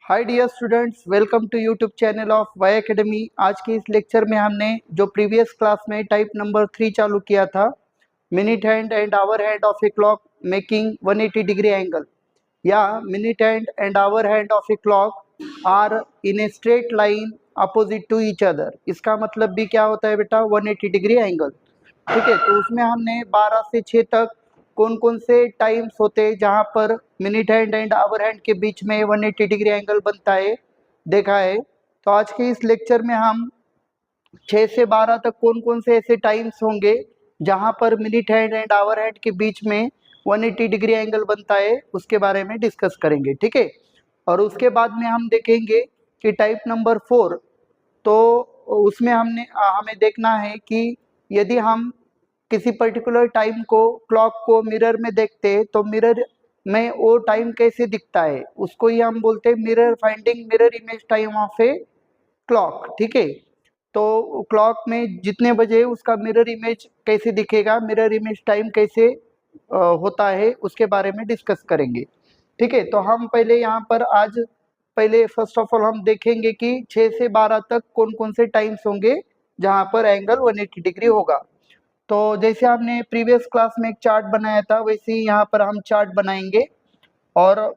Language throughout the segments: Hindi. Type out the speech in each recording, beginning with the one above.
Hi dear students, welcome to YouTube channel of Y academy. आज के इस लेक्चर में हमने जो प्रीवियस क्लास में टाइप नंबर 3 चालू किया था, minute hand and hour hand of a clock making 180 degree angle, या minute hand and hour hand of a clock are in a straight line opposite to each other. इसका मतलब भी क्या होता है बेटा? 180 डिग्री एंगल। ठीक है, तो उसमें हमने 12 से 6 तक कौन कौन से टाइम्स होते हैं जहाँ पर minute hand and hour hand के बीच में 180 डिग्री एंगल बनता है, देखा है। तो आज के इस लेक्चर में हम 6 से 12 तक कौन कौन से ऐसे टाइम्स होंगे जहाँ पर minute hand and hour hand के बीच में 180 डिग्री एंगल बनता है, उसके बारे में डिस्कस करेंगे। ठीक है, और उसके बाद में हम देखेंगे कि टाइप नंबर 4, तो उसमें हमें देखना है कि यदि हम किसी पर्टिकुलर टाइम को, क्लॉक को मिरर में देखते हैं तो मिरर में वो टाइम कैसे दिखता है, उसको ही हम बोलते हैं mirror finding mirror image time of a clock. ठीक है, तो क्लॉक में जितने बजे उसका मिरर इमेज कैसे दिखेगा, मिरर इमेज टाइम कैसे होता है, उसके बारे में डिस्कस करेंगे। ठीक है, तो हम पहले यहाँ पर आज पहले फर्स्ट ऑफ ऑल हम देखेंगे कि 6 से 12 तक कौन कौन से टाइम्स होंगे जहाँ पर एंगल 180 डिग्री होगा। तो जैसे हमने प्रीवियस क्लास में एक चार्ट बनाया था, वैसे ही यहाँ पर हम चार्ट बनाएंगे और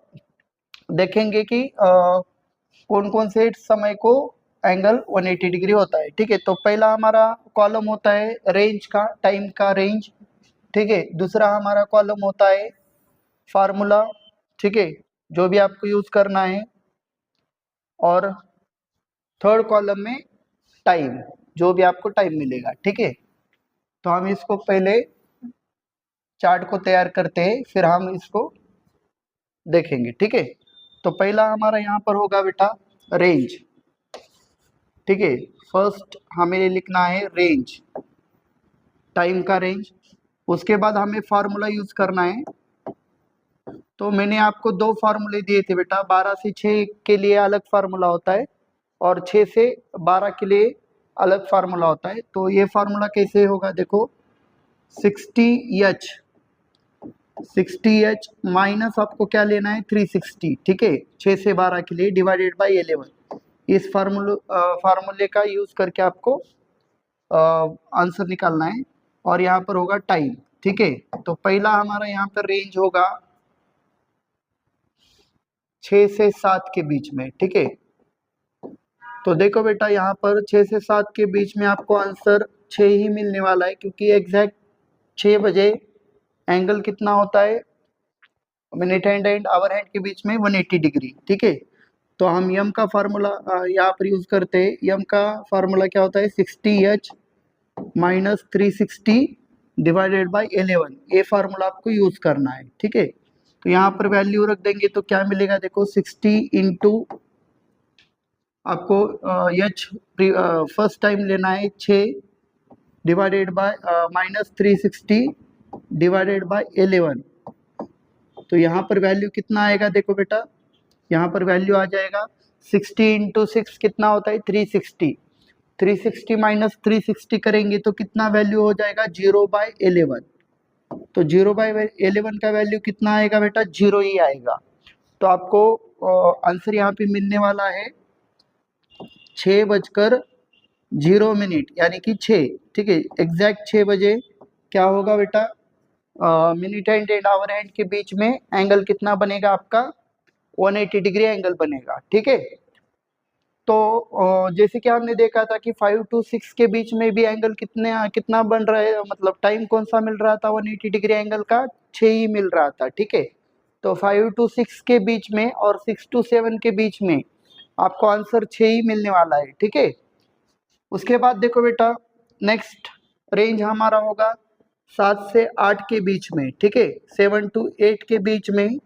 देखेंगे कि कौन कौन से समय को एंगल 180 डिग्री होता है। ठीक है, तो पहला हमारा कॉलम होता है रेंज का, टाइम का रेंज। ठीक है, दूसरा हमारा कॉलम होता है फार्मूला, ठीक है, जो भी आपको यूज करना है, और थर्ड कॉलम में टाइम, जो भी आपको टाइम मिलेगा। ठीक है, तो हम इसको पहले चार्ट को तैयार करते हैं, फिर हम इसको देखेंगे। ठीक है, तो पहला हमारा यहाँ पर होगा बेटा रेंज। ठीक है, फर्स्ट हमें लिखना है रेंज, टाइम का रेंज। उसके बाद हमें फार्मूला यूज करना है। तो मैंने आपको दो फार्मूले दिए थे बेटा, 12 से 6 के लिए अलग फार्मूला होता है और 6 से 12 के लिए अलग फार्मूला होता है। तो ये फार्मूला कैसे होगा, देखो 60H, 60H माइनस आपको क्या लेना है 360। ठीक है, 6 से 12 के लिए डिवाइडेड बाय 11। इस फार्मूले का यूज करके आपको आंसर निकालना है, और यहाँ पर होगा टाइम। ठीक है, तो पहला हमारा यहाँ पर रेंज होगा 6 से 7 के बीच में। ठीक है, तो देखो बेटा यहाँ पर 6 से 7 के बीच में आपको आंसर 6 ही मिलने वाला है, क्योंकि एग्जैक्ट 6 बजे एंगल कितना होता है minute hand and hour hand के बीच में 180 डिग्री। ठीक है, तो हम यम का फार्मूला यहाँ पर यूज करते हैं। यम का फार्मूला क्या होता है 60H माइनस 360 डिवाइडेड बाय 11। ये फार्मूला आपको यूज करना है। ठीक है, तो यहाँ पर वैल्यू रख देंगे तो क्या मिलेगा, देखो 60 इंटू आपको एच फर्स्ट टाइम लेना है 6 divided by minus 360 divided by 11। तो यहाँ पर वैल्यू कितना आएगा, देखो बेटा यहाँ पर वैल्यू आ जाएगा 60 इंटू 6 कितना होता है 360। 360 माइनस 360 करेंगे तो कितना वैल्यू हो जाएगा 0/11। तो 0/11 का वैल्यू कितना आएगा बेटा, 0 ही आएगा। तो आपको आंसर यहाँ पे मिलने वाला है 6:0 यानी कि 6। ठीक है, एग्जैक्ट 6 बजे क्या होगा बेटा, minute hand and hour hand के बीच में एंगल कितना बनेगा आपका 180 डिग्री एंगल बनेगा। ठीक है, तो जैसे कि हमने देखा था कि 5 to 6 के बीच में भी एंगल कितना बन रहा है, मतलब टाइम कौन सा मिल रहा था 180 डिग्री एंगल का, 6 ही मिल रहा था। ठीक है, तो 5 to 6 के बीच में और 6 to 7 के बीच में आपको आंसर 6 ही मिलने वाला है। ठीक है, उसके बाद देखो बेटा नेक्स्ट रेंज हमारा होगा 7 से 8 के बीच में। ठीक है, 7 to 8 के बीच में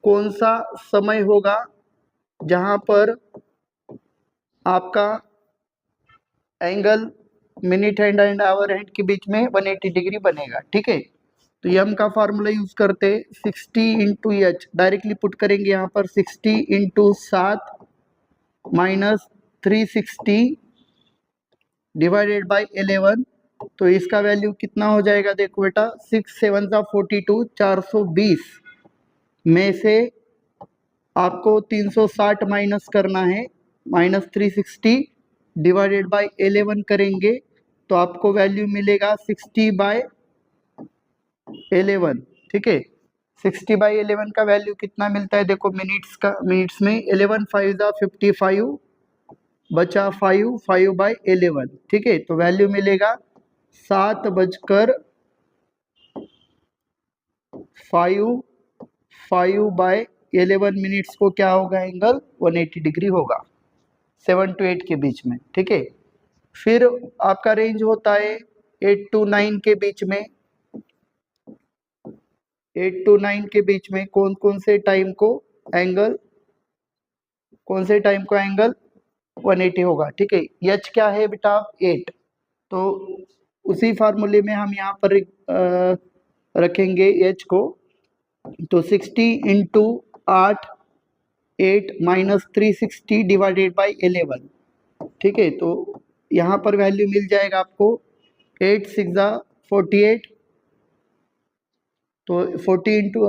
कौन सा समय होगा जहां पर आपका angle minute hand and hour hand के बीच में 180 डिग्री बनेगा। ठीक है, तो यम का फार्मूला यूज करते 60 इंटू एच, डायरेक्टली पुट करेंगे यहाँ पर 60 इंटू 7 माइनस 360 डिवाइडेड बाय 11। तो इसका वैल्यू कितना हो जाएगा, देखो बेटा 6 7 42, 420 में से आपको 360 माइनस करना है, -360 डिवाइडेड बाय 11 करेंगे तो आपको वैल्यू मिलेगा 60/11। ठीक है, 60/11 का वैल्यू कितना मिलता है देखो मिनट्स में 11 5 ज़ा 55 बचा 5 5/11। ठीक है, तो वैल्यू मिलेगा 7:05 मिनट्स को क्या होगा, एंगल 180 डिग्री होगा 7 to 8 के बीच में। ठीक है, फिर आपका रेंज होता है 8 to 9 के बीच में। 8 to 9 के बीच में कौन कौन से टाइम को एंगल 180 होगा। ठीक है, एच क्या है बेटा, 8। तो उसी फार्मूले में हम यहाँ पर रखेंगे एच को, तो 60 इंटू 8 8 -360 डिवाइडेड बाई 11। ठीक है, तो यहाँ पर वैल्यू मिल जाएगा आपको 8 6 ज़ा 48, तो 60 इंटू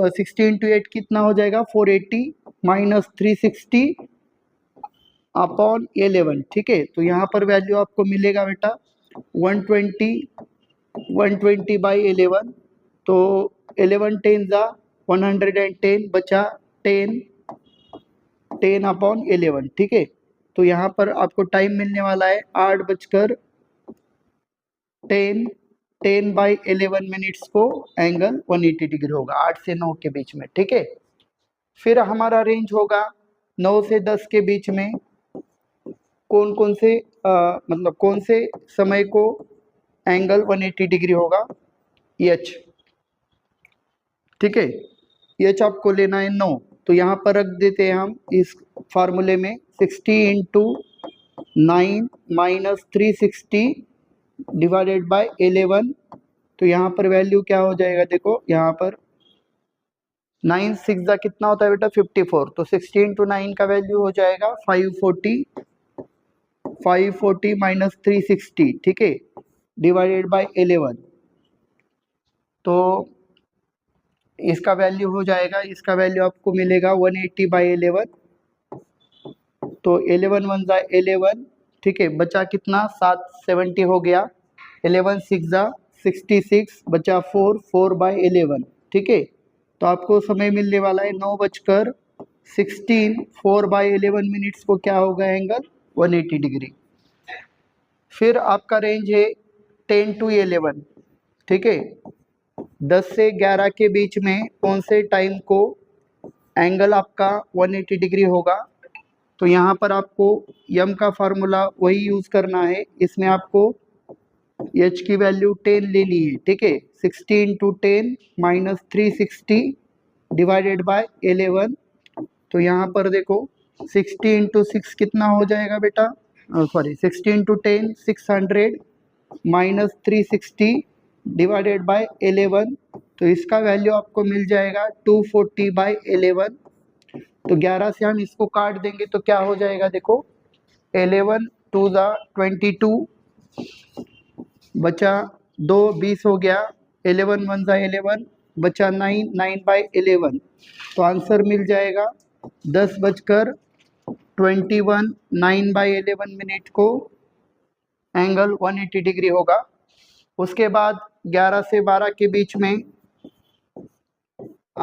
8 कितना हो जाएगा 480 -360 अपॉन 11। ठीक है, तो यहाँ पर वैल्यू आपको मिलेगा बेटा 120/11। तो 11 10 ज़ा 110 बचा 10 अपॉन 11। ठीक है, तो यहाँ पर आपको टाइम मिलने वाला है 8:10 मिनट्स को एंगल 180 डिग्री होगा 8 से 9 के बीच में। ठीक है, फिर हमारा रेंज होगा 9 से 10 के बीच में कौन कौन से मतलब कौन से समय को एंगल 180 डिग्री होगा, एच। ठीक है, एच आपको लेना है 9, तो यहाँ पर रख देते हैं हम इस फार्मूले में 60 इंटू 9 -360 डिवाइडेड बाय 11। तो यहाँ पर वैल्यू क्या हो जाएगा देखो, यहाँ पर 9 6 ज़ा कितना होता है बेटा 54, तो 60 इंटू 9 का वैल्यू हो जाएगा 540 -360। ठीक है, डिवाइडेड बाय 11, तो इसका वैल्यू हो जाएगा, इसका वैल्यू आपको मिलेगा 180/11। तो 11 1 ज़ा 11। ठीक है, बचा कितना 770 हो गया, 11 6 ज़ा 66 बचा 4/11। ठीक है, तो आपको समय मिलने वाला है 9:16 4/11 मिनट्स को क्या होगा एंगल 180 डिग्री। फिर आपका रेंज है 10 to 11। ठीक है, 10 से 11 के बीच में कौन से टाइम को एंगल आपका 180 डिग्री होगा। तो यहाँ पर आपको यम का फार्मूला वही यूज़ करना है, इसमें आपको एच की वैल्यू 10 लेनी है। ठीक है, 60 इंटू 10 -360 डिवाइडेड बाय 11। तो यहाँ पर देखो 60 इंटू 6 कितना हो जाएगा बेटा, सॉरी 60 इंटू 10 600 -360 डिवाइडेड बाय 11। तो इसका वैल्यू आपको मिल जाएगा 240/11। तो 11 से हम इसको काट देंगे तो क्या हो जाएगा देखो, 11 2 ज़ा 22 बचा 2 20 हो गया, 11 1 ज़ा 11 बचा 9 9/11। तो आंसर मिल जाएगा 10:21 9/11 मिनट को एंगल 180 डिग्री होगा। उसके बाद 11 से 12 के बीच में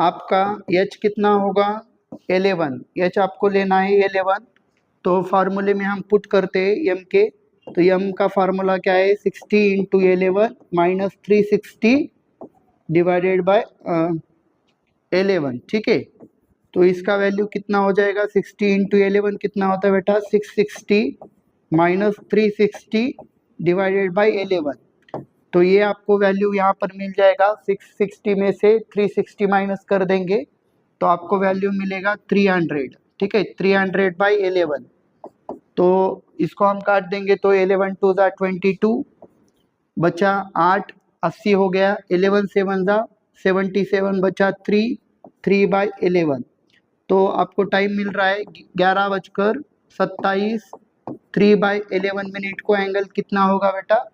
आपका एच कितना होगा 11, एच आपको लेना है 11। तो फार्मूले में हम पुट करते हैं एम के, तो एम का फार्मूला क्या है 60 इंटू 11 -360 डिवाइडेड बाय 11। ठीक है, तो इसका वैल्यू कितना हो जाएगा 60 इंटू 11 कितना होता है बेटा 660 -360 डिवाइडेड बाय 11। तो ये आपको वैल्यू यहाँ पर मिल जाएगा, 660 में से 360 माइनस कर देंगे तो आपको वैल्यू मिलेगा 300। ठीक है, 300/11। तो इसको हम काट देंगे तो 11 2 ज़ा 22 बचा 8 80 हो गया, 11 7 ज़ा 77 बचा 3/11। तो आपको टाइम मिल रहा है 11:27, 3/11 मिनट को एंगल कितना होगा बेटा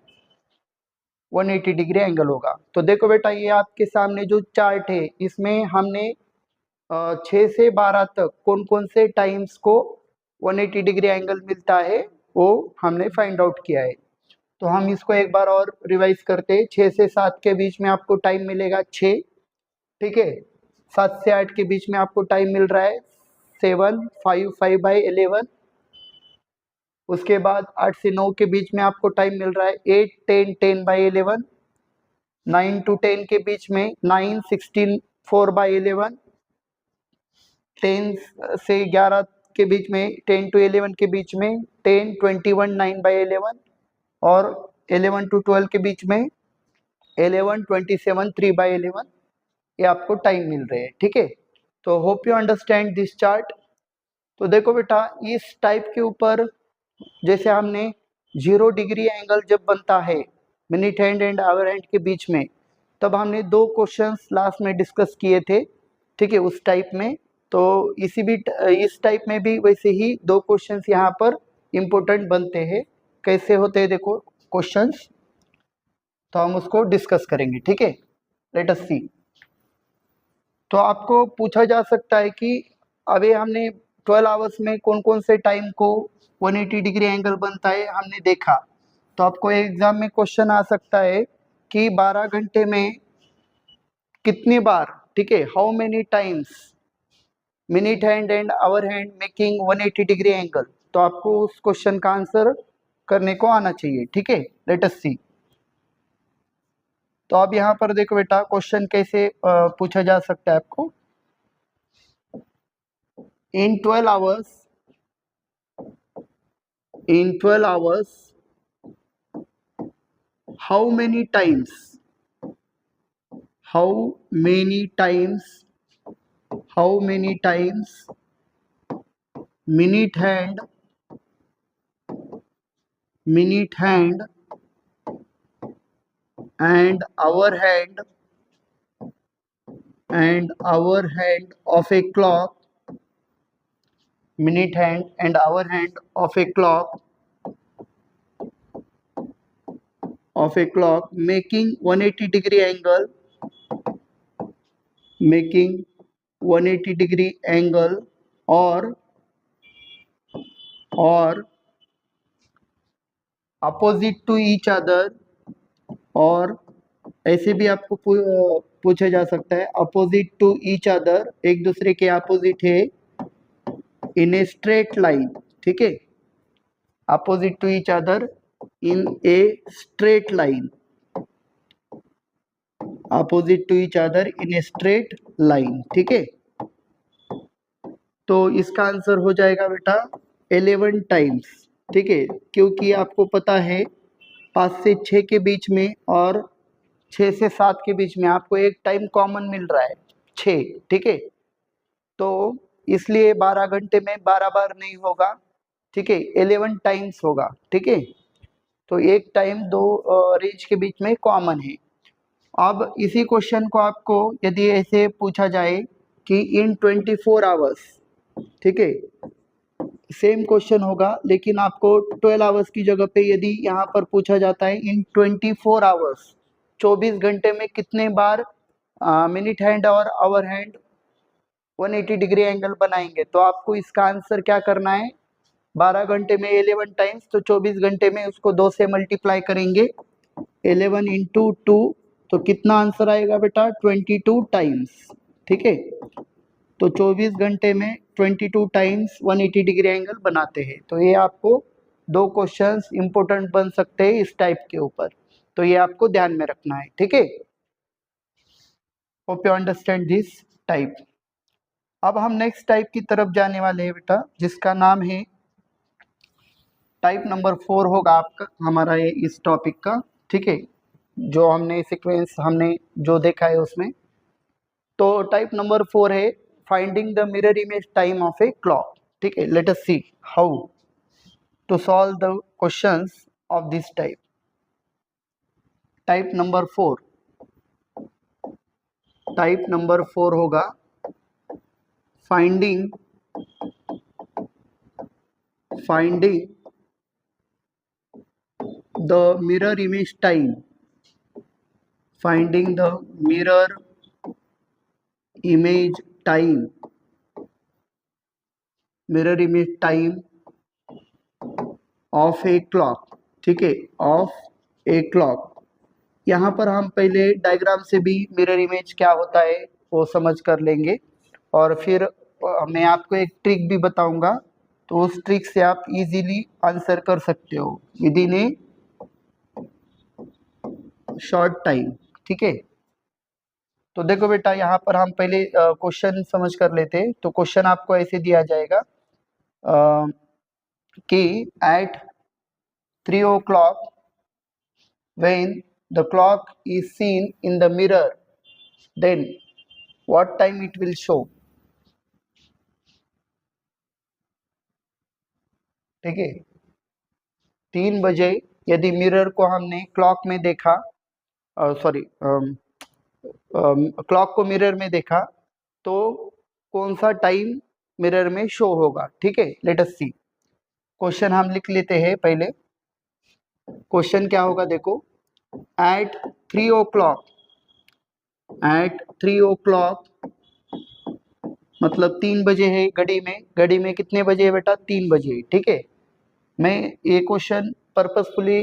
180 डिग्री एंगल होगा। तो देखो बेटा ये आपके सामने जो चार्ट है इसमें हमने 6 से 12 तक कौन कौन से टाइम्स को 180 डिग्री एंगल मिलता है वो हमने फाइंड आउट किया है। तो हम इसको एक बार और रिवाइज करते हैं। 6 से 7 के बीच में आपको टाइम मिलेगा 6, ठीक है। 7 से 8 के बीच में आपको टाइम मिल रहा है 7, 5, 5/11। उसके बाद 8 से 9 के बीच में आपको टाइम मिल रहा है 8, 10, 10/11। 9 to 10 के बीच में 9, 16, 4/11। 10 से 11 के बीच में 10 to 11 के बीच में 10, 21, 9/11। और 11 to 12 के बीच में 11, 27, 3/11। ये आपको टाइम मिल रहे हैं, ठीक है। तो hope you understand this chart. तो देखो बेटा, इस टाइप के ऊपर जैसे हमने 0 डिग्री एंगल जब बनता है minute hand and hour hand के बीच में, तब हमने 2 क्वेश्चंस लास्ट में डिस्कस किए थे, ठीक है, उस टाइप में। तो इस टाइप में भी वैसे ही 2 क्वेश्चंस यहाँ पर इम्पोर्टेंट बनते हैं। कैसे होते हैं देखो क्वेश्चंस, तो हम उसको डिस्कस करेंगे, ठीक है। लेट अस सी। तो आपको पूछा जा सकता है कि अभी हमने 12 आवर्स में कौन कौन से टाइम को 180 डिग्री एंगल बनता है हमने देखा। तो आपको एग्जाम में क्वेश्चन आ सकता है कि 12 घंटे में कितनी बार, ठीक है, how many times minute hand and hour hand making 180 degree angle. तो आपको उस क्वेश्चन का आंसर करने को आना चाहिए, ठीक है। लेट अस सी। तो अब यहाँ पर देखो बेटा, क्वेश्चन कैसे पूछा जा सकता है आपको। इन 12 hours how many times minute hand and hour hand of a clock, minute hand and hour hand of a clock making 180 degree angle, or opposite to each other, और ऐसे भी आपको पूछा जा सकता है अपोजिट टू ईच अदर, एक दूसरे के अपोजिट है, इन ए स्ट्रेट लाइन, ठीक है। Opposite to each other in a straight line, opposite to each other in a straight line, ठीक है। तो इसका आंसर हो जाएगा बेटा 11 टाइम्स, ठीक है, क्योंकि आपको पता है 5 से 6 के बीच में और 6 से 7 के बीच में आपको एक टाइम कॉमन मिल रहा है 6, ठीक है। तो इसलिए 12 घंटे में 12 बार नहीं होगा, ठीक है, 11 टाइम्स होगा, ठीक है। तो एक टाइम 2 रेंज के बीच में कॉमन है। अब इसी क्वेश्चन को आपको यदि ऐसे पूछा जाए कि इन 24 आवर्स, ठीक है, सेम क्वेश्चन होगा, लेकिन आपको 12 आवर्स की जगह पे यदि यहाँ पर पूछा जाता है इन 24 आवर्स, 24 घंटे में कितने बार मिनट हैंड और आवर हैंड 180 डिग्री एंगल बनाएंगे, तो आपको इसका आंसर क्या करना है। 12 घंटे में 11 टाइम्स, तो 24 घंटे में उसको 2 से मल्टीप्लाई करेंगे, 11 इंटू 2, तो कितना आंसर आएगा बेटा 22 टाइम्स, ठीक है। तो 24 घंटे में 22 टाइम्स 180 डिग्री एंगल बनाते हैं। तो ये आपको 2 क्वेश्चंस इंपॉर्टेंट बन सकते हैं इस टाइप के ऊपर, तो ये आपको ध्यान में रखना है, ठीक है। Hope you understand this type. अब हम नेक्स्ट टाइप की तरफ जाने वाले हैं बेटा, जिसका नाम है टाइप नंबर 4 होगा आपका हमारा ये इस टॉपिक का, ठीक है, जो हमने सीक्वेंस हमने जो देखा है उसमें। तो टाइप नंबर 4 है finding the mirror image time of a clock, ठीक है। Let us see how to solve the questions of this type. Type number 4 होगा finding the mirror image time, finding the mirror image time, mirror image time of a clock, ठीक है, ऑफ ए क्लॉक। यहाँ पर हम पहले डायग्राम से भी मिरर इमेज क्या होता है वो समझ कर लेंगे, और फिर मैं आपको एक ट्रिक भी बताऊंगा, तो उस ट्रिक से आप इजीली आंसर कर सकते हो with in A short time, ठीक है। तो देखो बेटा, यहाँ पर हम पहले क्वेश्चन समझ कर लेते हैं। तो क्वेश्चन आपको ऐसे दिया जाएगा कि eight 3 o'clock when the clock is seen in the mirror, then what time it will show, ठीक है। 3 बजे यदि मिरर को हमने क्लॉक में देखा, सॉरी क्लॉक को मिरर में देखा, तो कौन सा टाइम मिरर में शो होगा, ठीक है। लेट अस सी, क्वेश्चन हम लिख लेते हैं पहले। क्वेश्चन क्या होगा देखो, एट 3 o'clock, एट 3 o'clock मतलब 3 बजे है घड़ी में। घड़ी में कितने बजे है बेटा, 3 बजे, ठीक है। मैं ये क्वेश्चन पर्पसफुली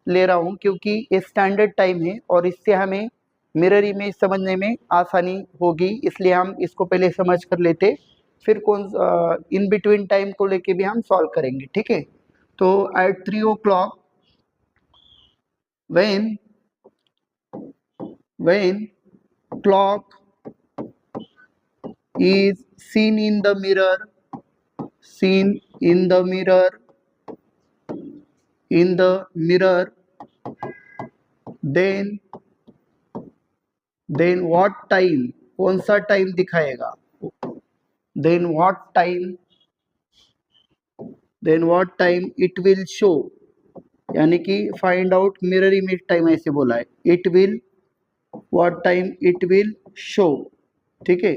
ले रहा हूँ क्योंकि ये स्टैंडर्ड टाइम है और इससे हमें मिरर इमेज समझने में आसानी होगी, इसलिए हम इसको पहले समझ कर लेते, फिर कौन इन बिटवीन टाइम को लेके भी हम सॉल्व करेंगे, ठीक है। तो eight 3 o'clock when clock is seen in the mirror, seen in the mirror, in the mirror, then what time, कौन सा टाइम दिखाएगा, then what time it will show, यानी कि find out mirror image time ऐसे बोला है, it will, what time it will show, ठीक है।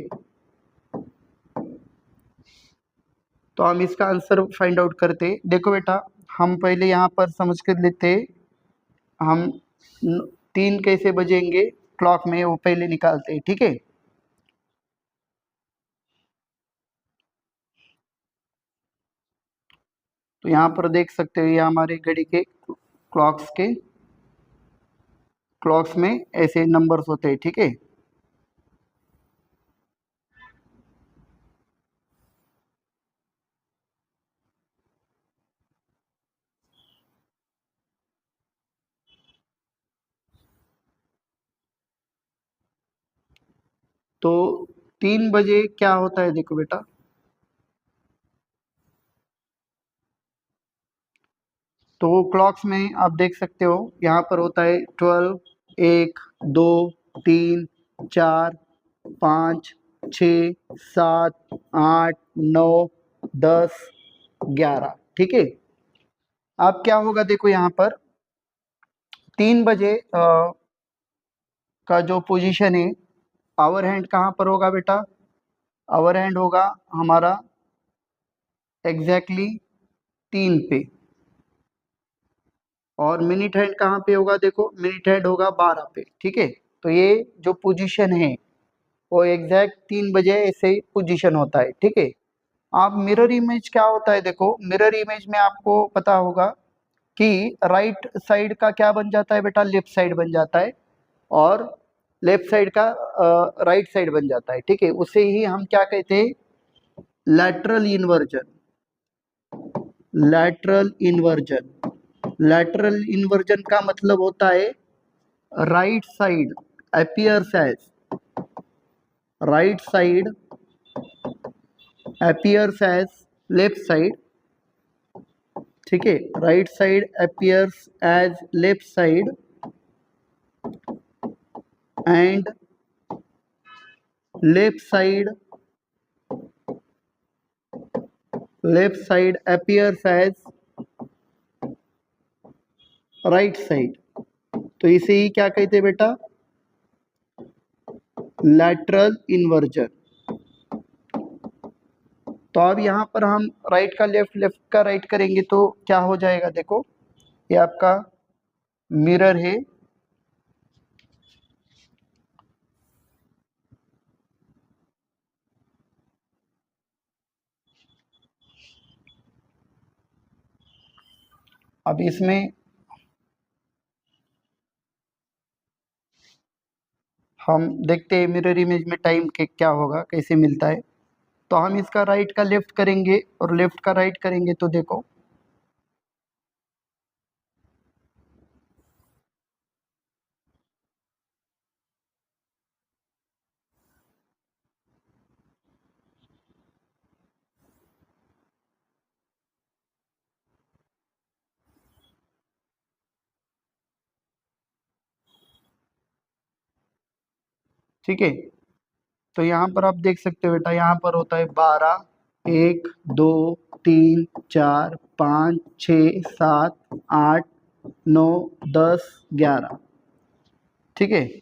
तो हम इसका आंसर फाइंड आउट करते। देखो बेटा, हम पहले यहाँ पर समझ कर लेते, हम 3 कैसे बजेंगे क्लॉक में वो पहले निकालते हैं, ठीक है। तो यहाँ पर देख सकते हो ये हमारे घड़ी के क्लॉक्स में ऐसे नंबर्स होते हैं, ठीक है। तो 3 बजे क्या होता है देखो बेटा, तो क्लॉक्स में आप देख सकते हो यहाँ पर होता है 12, 1, 2, 3, 4, 5, 6, 7, 8, 9, 10, 11, ठीक है। अब क्या होगा देखो, यहाँ पर 3 बजे का जो पोजीशन है, आवर हैंड कहाँ पर होगा बेटा, आवर हैंड होगा हमारा एग्जैक्टली 3 पे, और मिनट हैंड कहाँ पे होगा देखो, मिनट हैंड होगा 12 पे, ठीक है। तो ये जो पोजीशन है वो एग्जैक्ट 3 बजे ऐसे पोजीशन होता है, ठीक है। आप मिरर इमेज क्या होता है देखो, मिरर इमेज में आपको पता होगा कि राइट साइड का क्या बन जाता है बेटा, लेफ्ट साइड बन जाता है, और लेफ्ट साइड का राइट साइड बन जाता है, ठीक है। उसे ही हम क्या कहते हैं, lateral inversion, lateral inversion. Lateral inversion का मतलब होता है right side appears as, right side appears as left side, ठीक है। Right side appears as left side and left side appears as right side, तो इसे ही क्या कहते हैं बेटा, लैटरल इन्वर्जन। तो अब यहाँ पर हम राइट का लेफ्ट, लेफ्ट का राइट करेंगे तो क्या हो जाएगा देखो, ये आपका मिरर है, अब इसमें हम देखते हैं मिरर इमेज में टाइम के क्या होगा, कैसे मिलता है। तो हम इसका राइट का लेफ्ट करेंगे और लेफ्ट का राइट करेंगे तो देखो ठीक है। तो यहाँ पर आप देख सकते हो बेटा, यहाँ पर होता है 12, 1 2 3 4 5 6 7 8 9 10 11। ठीक है।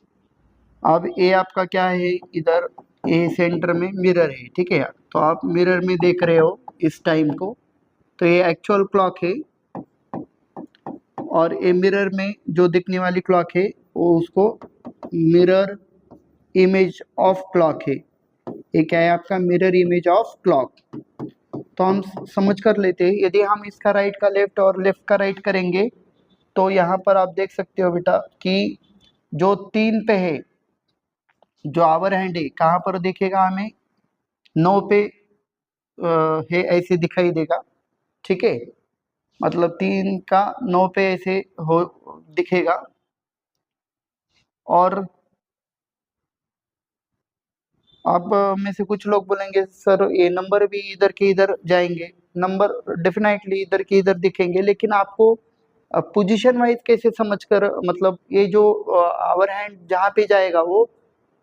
अब ए आपका क्या है, इधर ए सेंटर में मिरर है। ठीक है, तो आप मिरर में देख रहे हो इस टाइम को, तो ये एक्चुअल क्लॉक है और ये मिरर में जो दिखने वाली क्लॉक है वो उसको मिरर इमेज ऑफ क्लॉक है। ये क्या है आपका, मिरर इमेज ऑफ क्लॉक। तो हम समझ कर लेते हैं, यदि हम इसका राइट का लेफ्ट और लेफ्ट का राइट करेंगे तो यहाँ पर आप देख सकते हो बेटा कि जो 3 पे है, जो आवर हैंड है, कहाँ पर दिखेगा हमें, 9 पे है, ऐसे दिखाई देगा। ठीक है, मतलब 3 का 9 पे ऐसे हो दिखेगा। और आप में से कुछ लोग बोलेंगे सर ये नंबर भी इधर के इधर जाएंगे, नंबर डेफिनेटली इधर के इधर दिखेंगे, लेकिन आपको पोजीशन वाइज कैसे समझकर, मतलब ये जो आवर हैंड जहाँ पे जाएगा वो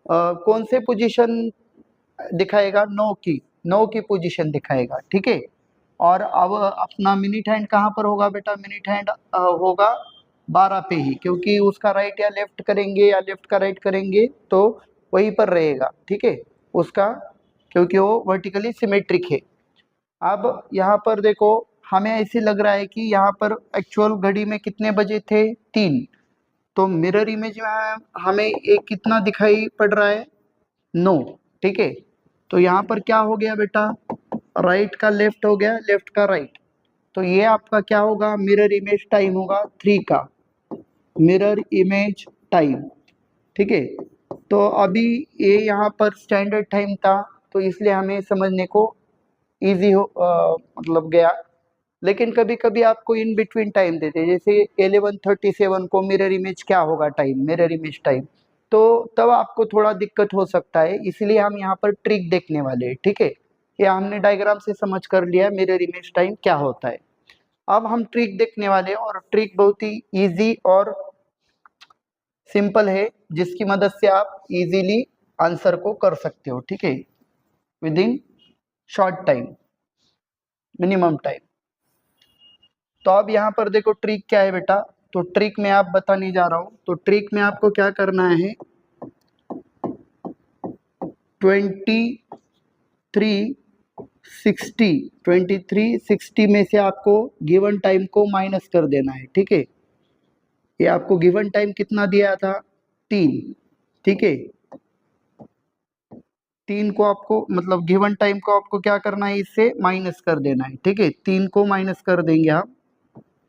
कौन से पोजीशन दिखाएगा, 9 की पोजीशन दिखाएगा। ठीक है, और अब अपना मिनट हैंड कहाँ पर होगा बेटा, मिनट हैंड होगा 12 पे ही, क्योंकि उसका राइट या लेफ्ट करेंगे या लेफ्ट का राइट करेंगे तो वहीं पर रहेगा। ठीक है, उसका, क्योंकि वो वर्टिकली सिमेट्रिक है। अब यहाँ पर देखो, हमें ऐसे लग रहा है कि यहाँ पर एक्चुअल घड़ी में कितने बजे थे, 3। तो मिरर इमेज में हमें एक कितना दिखाई पड़ रहा है, 9। ठीक है, तो यहाँ पर क्या हो गया बेटा, राइट का लेफ्ट हो गया, लेफ्ट का राइट। तो ये आपका क्या होगा, मिरर इमेज टाइम होगा 3 का, मिरर इमेज टाइम। ठीक है, तो अभी ये यहाँ पर स्टैंडर्ड टाइम था तो इसलिए हमें समझने को इजी हो मतलब गया। लेकिन कभी कभी आपको इन बिटवीन टाइम देते हैं, जैसे 11:37 को मिरर इमेज क्या होगा टाइम, मिरर इमेज टाइम, तो तब आपको थोड़ा दिक्कत हो सकता है, इसलिए हम यहाँ पर ट्रिक देखने वाले हैं। ठीक है, ये हमने डायग्राम से समझ कर लिया मिरर इमेज टाइम क्या होता है। अब हम ट्रिक देखने वाले हैं और ट्रिक बहुत ही इजी और सिंपल है, जिसकी मदद से आप इजीली आंसर को कर सकते हो। ठीक है, with in short time, minimum time. तो अब यहाँ पर देखो ट्रिक क्या है बेटा, तो ट्रिक में आप बताने जा रहा हूँ। तो ट्रिक में आपको क्या करना है, 2360 में से आपको गिवन टाइम को माइनस कर देना है। ठीक है, ये आपको गिवन टाइम कितना दिया था, 3। ठीक है, 3 को आपको, मतलब गिवन टाइम को आपको क्या करना है, इससे माइनस कर देना है। ठीक है, 3 को माइनस कर देंगे आप,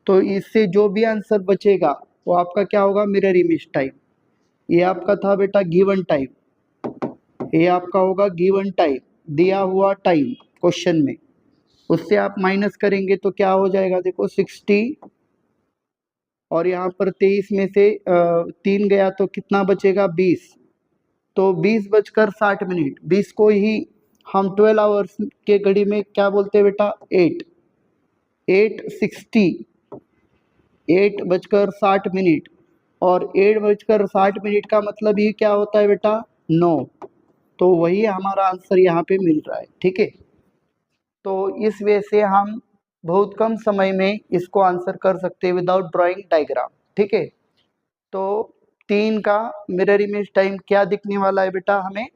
तो इससे जो भी आंसर बचेगा वो आपका क्या होगा, मिरर इमेज टाइम। ये आपका था बेटा गिवन टाइम, ये आपका होगा गिवन टाइम, दिया हुआ टाइम क्वेश्चन में, उससे आप माइनस करेंगे तो क्या हो जाएगा, देखो 60, और यहाँ पर 23 में से 3 गया तो कितना बचेगा, 20। तो 20:60, 20 को ही हम 12 आवर्स के घड़ी में क्या बोलते हैं बेटा, 8:60, 8:60, और 8:60 का मतलब ही क्या होता है बेटा, 9। तो वही हमारा आंसर यहाँ पे मिल रहा है। ठीक है, तो इस वजह से हम बहुत कम समय में इसको आंसर कर सकते हैं विदाउट ड्राइंग डायग्राम। ठीक है, तो 3 का मिरर इमेज टाइम क्या दिखने वाला है बेटा, हमें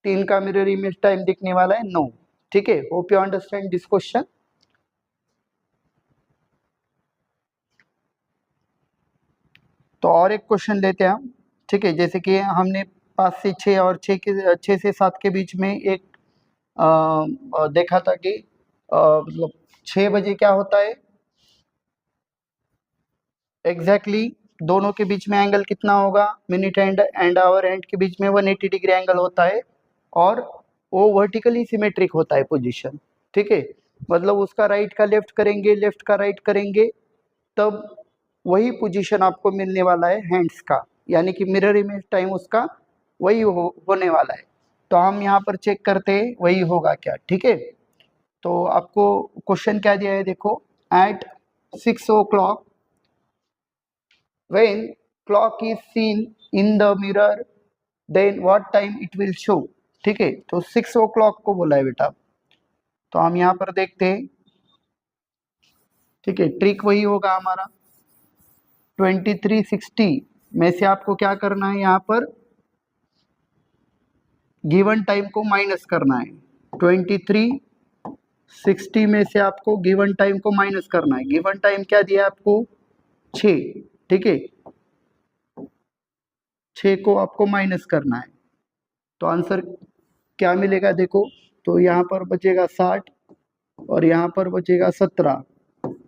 3 का मिरर इमेज टाइम दिखने वाला है 9। ठीक है, hope you understand this question. तो और एक क्वेश्चन लेते हैं हम। ठीक है, जैसे कि हमने 5 से 6 और 6 से 7 के बीच में एक देखा था कि मतलब 6 बजे क्या होता है, एग्जैक्टली दोनों के बीच में एंगल कितना होगा, minute hand and hour hand के बीच में 180 डिग्री एंगल होता है और वो वर्टिकली सिमेट्रिक होता है पोजीशन, ठीक है। मतलब उसका राइट का लेफ्ट करेंगे, लेफ्ट का राइट करेंगे, तब वही पोजीशन आपको मिलने वाला है हैंड्स का, यानी कि मिरर इमेज टाइम उसका वही होने वाला है। तो हम यहाँ पर चेक करते हैं वही होगा क्या, ठीक है। तो आपको क्वेश्चन क्या दिया है देखो, eight 6 o'clock when clock is seen in the mirror then what time it will show, ठीक है। तो 6 o'clock को बोला है बेटा, तो हम यहाँ पर देखते हैं, ठीक है। ट्रिक वही होगा हमारा 2360 में से आपको क्या करना है, यहाँ पर गिवन टाइम को माइनस करना है। 2360 में से आपको गिवन टाइम को माइनस करना है। गिवन टाइम क्या दिया है आपको, 6, ठीक है। 6 को आपको माइनस करना है, तो आंसर क्या मिलेगा देखो, तो यहाँ पर बचेगा 60 और यहाँ पर बचेगा 17।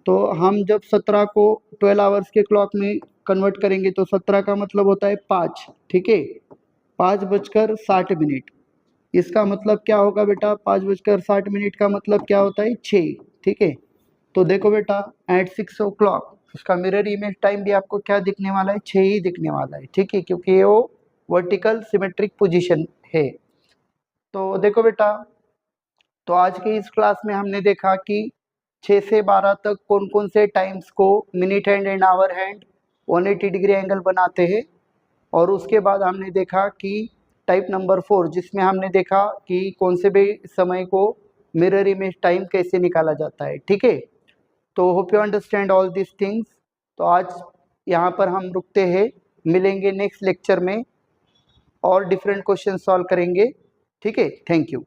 तो हम जब 17 को 12 आवर्स के क्लॉक में कन्वर्ट करेंगे तो 17 का मतलब होता है 5, ठीक है। 5:60, इसका मतलब क्या होगा बेटा, 5:60 का मतलब क्या होता है, 6, ठीक है। तो देखो बेटा एट 6 o'clock उसका मिरर इमेज टाइम भी आपको क्या दिखने वाला है, 6 ही दिखने वाला है, ठीक है, क्योंकि ये वो वर्टिकल सिमेट्रिक पोजीशन है। तो देखो बेटा, तो आज के इस क्लास में हमने देखा कि 6 से 12 तक कौन कौन से टाइम्स को minute hand and hour hand 180 degree angle बनाते हैं, और उसके बाद हमने देखा कि टाइप नंबर 4 जिसमें हमने देखा कि कौन से भी समय को मिरर इमेज टाइम कैसे निकाला जाता है, ठीक है। तो hope you understand all this things. तो आज यहाँ पर हम रुकते हैं, मिलेंगे नेक्स्ट लेक्चर में और डिफरेंट क्वेश्चन सॉल्व करेंगे, ठीक है। Thank you.